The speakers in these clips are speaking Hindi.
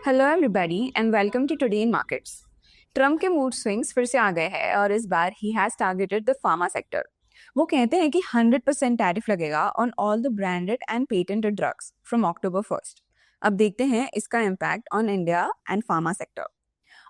Hello everybody and welcome to today in markets. Trump के मूड स्विंग्स फिर से आ गए हैं और इस बार he has targeted the pharma sector. वो कहते हैं कि 100% टैरिफ लगेगा on all the branded and patented drugs from October 1st। अब देखते हैं इसका impact on India and pharma sector.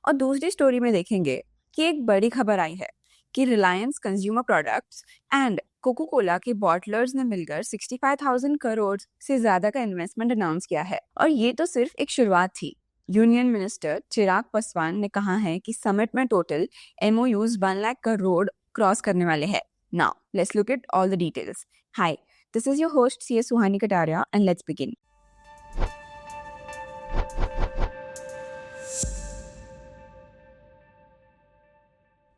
और दूसरी स्टोरी में देखेंगे कि एक बड़ी खबर आई है कि Reliance consumer products and Coca Cola के बॉटलर्स ने मिलकर 65,000 करोड़ से ज्यादा का इन्वेस्टमेंट अनाउंस किया है। और ये तो सिर्फ एक शुरुआत थी। यूनियन मिनिस्टर चिराग पासवान ने कहा है कि समिट में total MOUs 1 lakh crore cross करने वाले हैं। Now let's look at all the details. Hi, this is your host CS Suhani Kataria and let's begin.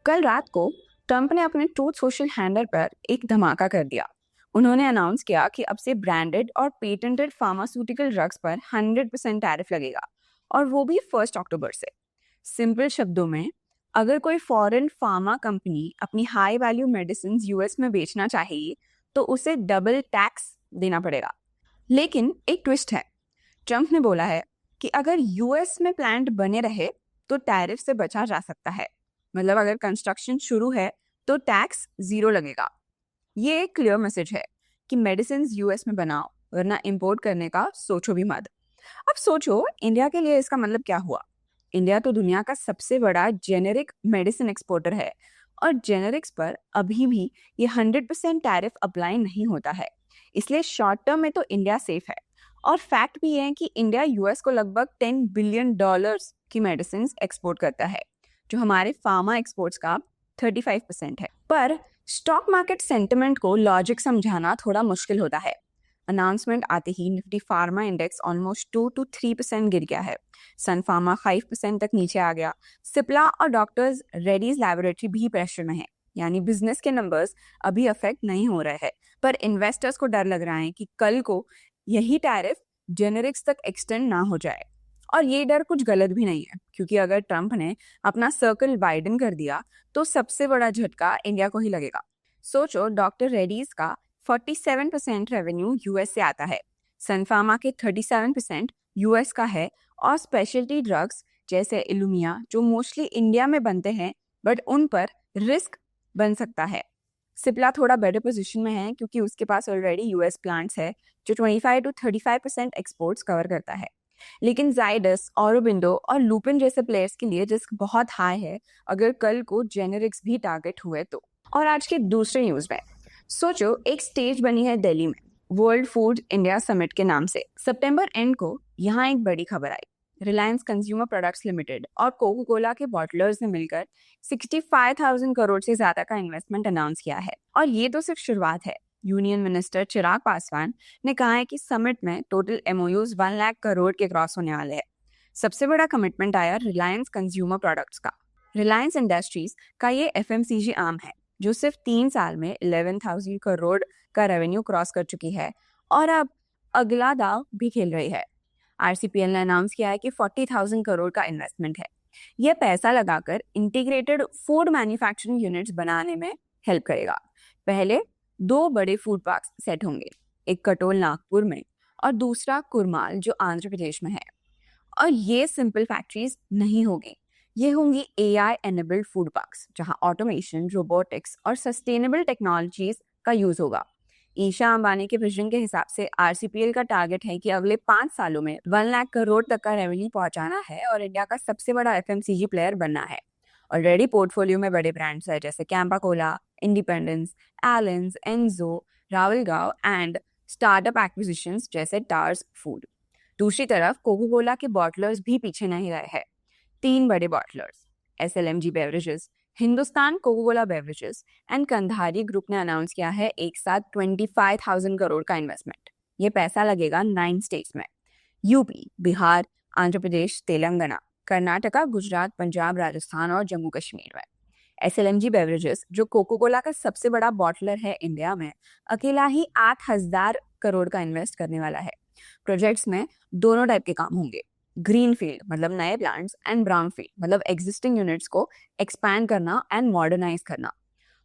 कल रात को ट्रंप ने अपने ट्रूथ सोशल हैंडल पर एक धमाका कर दिया। उन्होंने अनाउंस किया कि अब से ब्रांडेड और पेटेंटेड फार्मास्यूटिकल ड्रग्स पर 100% टैरिफ लगेगा, और वो भी 1 अक्टूबर से। सिंपल शब्दों में, अगर कोई फॉरेन फार्मा कंपनी अपनी हाई वैल्यू मेडिसिन US में बेचना चाहिए तो उसे डबल टैक्स देना पड़ेगा। लेकिन एक ट्विस्ट है। ट्रंप ने बोला है कि अगर US में प्लांट बने रहे तो टैरिफ से बचा जा सकता है। मतलब अगर कंस्ट्रक्शन शुरू है तो टैक्स 0 लगेगा। ये एक क्लियर मैसेज है कि मेडिसिन US में बनाओ, वरना इंपोर्ट करने का सोचो भी मत। अब सोचो इंडिया के लिए इसका मतलब क्या हुआ। इंडिया तो दुनिया का सबसे बड़ा जेनेरिक मेडिसिन एक्सपोर्टर है, और जेनेरिक्स पर अभी भी ये 100% टैरिफ अप्लाई नहीं होता है। इसलिए शॉर्ट टर्म में तो इंडिया सेफ है। और फैक्ट भी है कि इंडिया US को लगभग $10 बिलियन की मेडिसिन एक्सपोर्ट करता है, जो हमारे फार्मा एक्सपोर्ट्स का 35% है। पर स्टॉक मार्केट सेंटिमेंट को लॉजिक समझाना थोड़ा मुश्किल होता है। अनाउंसमेंट आते ही Nifty pharma index almost 2 to 3% गिर गया है। सन फार्मा 5% तक नीचे आ गया। सिप्ला और डॉक्टर्स रेडीज लैबोरेटरी भी प्रेशर में है। यानी बिजनेस के नंबर्स अभी अफेक्ट नहीं हो रहे हैं, पर इन्वेस्टर्स को डर लग रहा है कि कल को यही टैरिफ जेनेरिक्स तक एक्सटेंड ना हो जाए। और ये डर कुछ गलत भी नहीं है, क्योंकि अगर ट्रंप ने अपना सर्कल वाइडन कर दिया तो सबसे बड़ा झटका इंडिया को ही लगेगा। सोचो, डॉक्टर रेडीज का 47% रेवेन्यू US से आता है, सन फार्मा के 37% US का है, और स्पेशलिटी ड्रग्स जैसे इलुमिया जो मोस्टली इंडिया में बनते हैं बट उन पर रिस्क बन सकता है। सिप्ला थोड़ा बेटर पोजीशन में है क्योंकि उसके पास ऑलरेडी US प्लांट्स है जो 25 to 35% एक्सपोर्ट्स कवर करता है। लेकिन जाइडस, ऑरोबिंदो और लुपिन जैसे प्लेयर्स के लिए रिस्क बहुत हाई है अगर कल को जेनेरिक्स भी टारगेट हुए तो। और आज के दूसरे न्यूज में सोचो, एक स्टेज बनी है दिल्ली में वर्ल्ड फूड इंडिया समिट के नाम से। सितंबर एंड को यहाँ एक बड़ी खबर आई। रिलायंस कंज्यूमर प्रोडक्ट्स लिमिटेड और कोको कोला के बॉटलर्स ने मिलकर 65,000 करोड़ से ज्यादा का इन्वेस्टमेंट अनाउंस किया है। और ये तो सिर्फ शुरुआत है। यूनियन मिनिस्टर चिराग पासवान ने कहा है कि समिट में टोटल MOUs 1 लाख करोड़ के क्रॉस होने वाले हैं। सबसे बड़ा कमिटमेंट आया रिलायंस कंज्यूमर प्रोडक्ट्स का। रिलायंस इंडस्ट्रीज का ये FMCG आर्म है जो सिर्फ 3 साल में 11,000 करोड़ का रेवेन्यू क्रॉस कर चुकी है, और अब अगला दाव भी खेल रही है। RCPL ने अनाउंस किया है कि 40,000 करोड़ का इन्वेस्टमेंट है। यह पैसा लगाकर इंटीग्रेटेड फूड मैन्युफैक्चरिंग यूनिट्स बनाने में हेल्प करेगा। पहले 2 बड़े फूड पार्क सेट होंगे, एक कटोल नागपुर में और दूसरा कुरमाल जो आंध्र प्रदेश में है। और ये सिंपल फैक्ट्रीज नहीं होगी, ये होंगी AI एनेबल्ड फूड पार्क्स जहां ऑटोमेशन, रोबोटिक्स और सस्टेनेबल टेक्नोलॉजीज का यूज होगा। ईशा अंबानी के विजन के हिसाब से RCPL का टारगेट है कि अगले 5 सालों में 1 लाख करोड़ तक का रेवेन्यू पहुंचाना है और इंडिया का सबसे बड़ा FMCG प्लेयर बनना है। ऑलरेडी पोर्टफोलियो में बड़े ब्रांड्स है जैसे Campa Cola, independence, एलेंस, एनजो, Rawalgaon and startup acquisitions जैसे टार्स फूड। दूसरी तरफ कोको कोला के बॉटलर्स भी पीछे नहीं रहे हैं। 3 बड़े bottlers SLMG beverages, Hindustan Coca Cola beverages and Kandhari group ने अनाउंस किया है एक साथ 25,000 करोड़ का इन्वेस्टमेंट। ये पैसा लगेगा 9 स्टेट्स में, यूपी, बिहार, आंध्र प्रदेश, तेलंगाना, कर्नाटका, गुजरात, पंजाब, राजस्थान और जम्मू कश्मीर में। SLMG बेवरेजेस जो कोको कोला का सबसे बड़ा बॉटलर है इंडिया में, अकेला ही 8,000 करोड़ का इन्वेस्ट करने वाला है। प्रोजेक्ट्स में दोनों टाइप के काम होंगे, ग्रीन फील्ड मतलब नए प्लांट्स एंड ब्राउन फील्ड मतलब एग्जिस्टिंग यूनिट्स को एक्सपैंड करना एंड मॉडर्नाइज करना।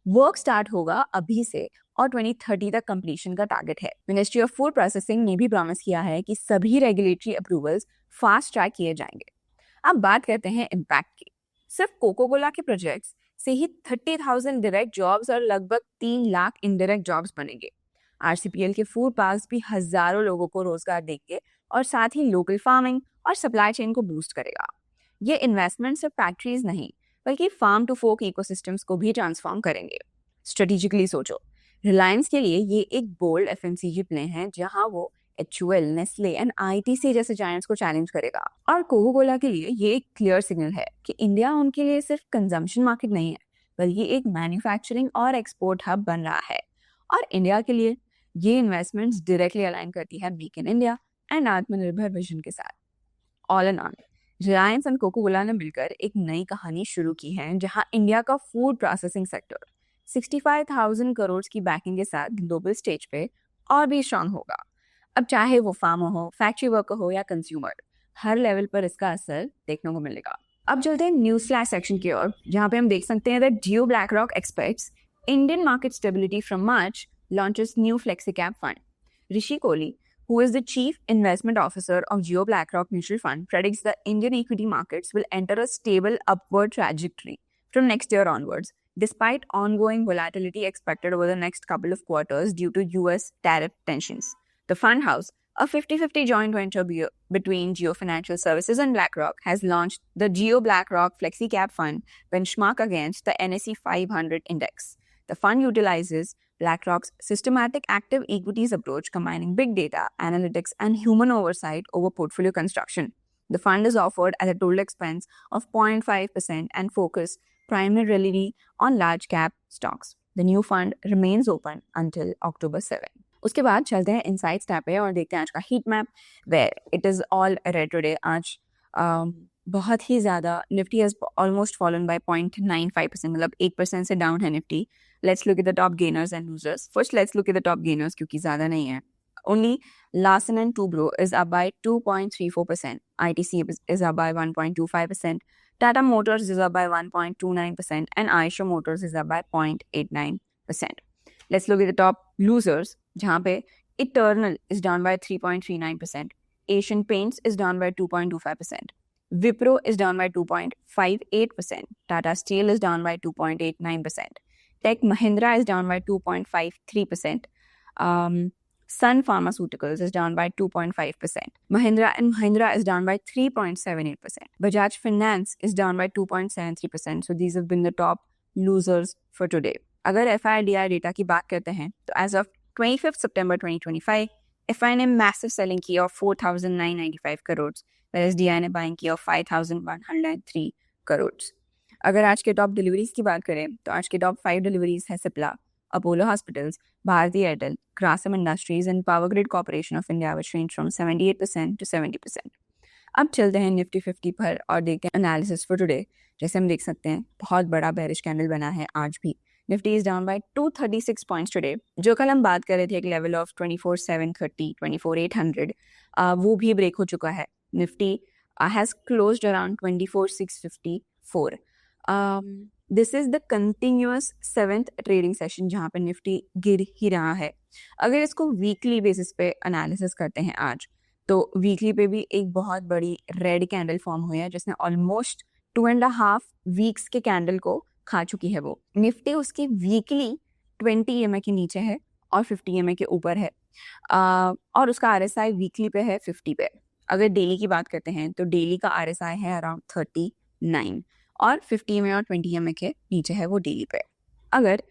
वर्क स्टार्ट होगा अभी से और 2030 तक कंप्लीशन का टारगेट है। मिनिस्ट्री ऑफ फूड प्रोसेसिंग ने भी प्रॉमिस किया है कि सभी रेगुलेटरी अप्रूवल्स फास्ट ट्रैक किए जाएंगे। अब बात करते हैं इम्पैक्ट की। सिर्फ कोको कोला के प्रोजेक्ट्स से ही 30,000 डायरेक्ट जॉब्स और लगभग 3 लाख इनडायरेक्ट जॉब्स बनेंगे। आरसीपीएल के फूड पार्क्स भी हजारों लोगों को रोजगार देंगे और साथ ही लोकल फार्मिंग और सप्लाई चेन को बूस्ट करेगा। ये इन्वेस्टमेंट सिर्फ फैक्ट्रीज नहीं बल्कि फार्म टू फोक इकोसिस्टम्स को भी ट्रांसफॉर्म करेंगे। स्ट्रेटेजिकली सोचो, रिलायंस के लिए ये एक बोल्ड एफएमसीजी प्ले है जहां वो एचयूएल, नेस्ले एंड आईटीसी जैसे जायंट्स को चैलेंज करेगा। और कोको कोला के लिए ये एक क्लियर सिग्नल है कि इंडिया उनके लिए सिर्फ कंजम्पशन मार्केट नहीं है बल्कि एक मैन्युफैक्चरिंग और एक्सपोर्ट हब बन रहा है। और इंडिया के लिए ये इन्वेस्टमेंट्स डायरेक्टली अलाइन करती है make in India and Atmanirbhar vision के साथ। All in all, Reliance and Coca Cola ने मिलकर एक नई कहानी शुरू की है जहां इंडिया का फूड प्रोसेसिंग सेक्टर 65,000 करोड़ की बैकिंग के साथ ग्लोबल स्टेज पे और भी स्ट्रांग होगा। अब चाहे वो फार्मर हो, फैक्ट्री वर्कर हो या कंज्यूमर, हर लेवल पर इसका असर देखने को मिलेगा। अब चलते हैं न्यूज फ्लैश सेक्शन की ओर, जहां पे हम देख सकते हैं that Jio BlackRock aspects Indian market stability from March, launches new flexi cap fund. Rishi Kohli, who is the Chief Investment Officer of Jio BlackRock Mutual Fund, predicts the Indian equity markets will enter a stable upward trajectory from next year onwards, despite ongoing volatility expected over the next couple of quarters due to US tariff tensions. The fund house, a 50-50 joint venture between Jio Financial Services and BlackRock, has launched the Jio BlackRock Flexi Cap Fund benchmark against the NSE 500 index. The fund utilizes BlackRock's systematic active equities approach, combining big data, analytics, and human oversight over portfolio construction. The fund is offered at a total expense of 0.5% and focus primarily on large cap stocks. The new fund remains open until October 7. उसके बाद चलते हैं इनसाइट्स टैब पे और देखते हैं आज का heat map, where it is all red today. आज बहुत ही ज़्यादा Nifty has almost fallen by 0.95%, मतलब 1% से डाउन है Nifty. Let's look at the top gainers and losers. First, let's look at the top gainers क्योंकि ज़्यादा नहीं है। Only Larsen and Toubro is up by 2.34%. ITC is up by 1.25%. Tata Motors is up by 1.29%. And Eicher Motors is up by 0.89%. Let's look at the top losers जहाँ पे Eternal is down by 3.39%. Asian Paints is down by 2.25%. Wipro is down by 2.58%. Tata Steel is down by 2.89%. Tech Mahindra is down by 2.53%. Sun Pharmaceuticals is down by 2.5%. Mahindra & Mahindra is down by 3.78%. Bajaj Finance is down by 2.73%. So these have been the top losers for today. अगर FIDI डेटा की बात करते हैं तो as of 25th September 2025, FI ने massive selling की of 4,995 crores, whereas DI ने buying की of 5,103 crores. अगर आज के टॉप डिलीवरीज की बात करें तो आज के टॉप 5 डिलीवरीज है Cipla, Apollo Hospitals, Bharti Airtel, Grasim Industries and Power Grid Corporation of India, which range from 78% to 70%. अब चलते हैं निफ्टी 50 पर और देखते हैं एनालिसिस फॉर टुडे। जैसे हम देख सकते हैं बहुत बड़ा बेरिश कैंडल बना है आज भी। Nifty is down by 236 points today. जो कल हम बात कर रहे थे एक लेवल ऑफ 24,730, 24,800, वो भी ब्रेक हो चुका है। Nifty has closed around 24,654. This is the continuous 7th trading session जहाँ पे निफ्टी गिर ही रहा है। अगर इसको वीकली बेसिस पे एनालिसिस करते हैं आज, तो वीकली पे भी एक बहुत बड़ी रेड कैंडल फॉर्म हुई है जिसने ऑलमोस्ट 2.5 वीक्स के कैंडल को खा चुकी है। वो निफ्टी उसकी वीकली 20 EMA के नीचे है और 50 EMA के ऊपर है, और उसका RSI वीकली पे है 50 पे। अगर डेली की बात करते हैं तो डेली का RSI है अराउंड 39 और 50 EMA और 20 EMA के नीचे है वो डेली पे। अगर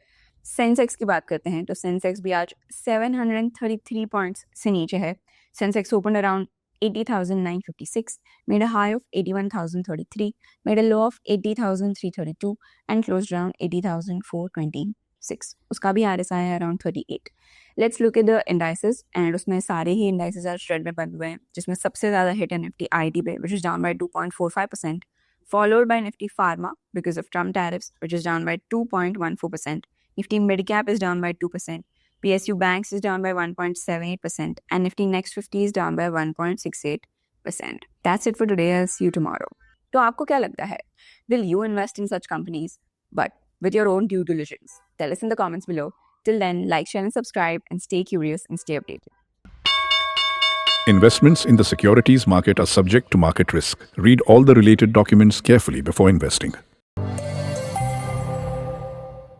सेंसेक्स की बात करते हैं तो सेंसेक्स भी आज 733 पॉइंट्स से नीचे है। Sensex open around 80,956, made a high of 81,033, made a low of 80,332 and closed around 80,426. उसका भी RSI है around 38. Let's look at the indices and उसमें सारे ही indices आज ट्रेड में बंद हुए हैं, जिसमें सबसे ज़्यादा हिट है निफ्टी IT पे, which is down by 2.45%, followed by Nifty Pharma because of Trump tariffs, which is down by 2.14%. Nifty Midcap is down by 2%. PSU Banks is down by 1.78% and Nifty Next 50 is down by 1.68%. That's it for today. I'll see you tomorrow. तो आपको क्या लगता है? Will you invest in such companies? But with your own due diligence? Tell us in the comments below. Till then, like, share, and subscribe, and stay curious and stay updated. Investments in the securities market are subject to market risk. Read all the related documents carefully before investing.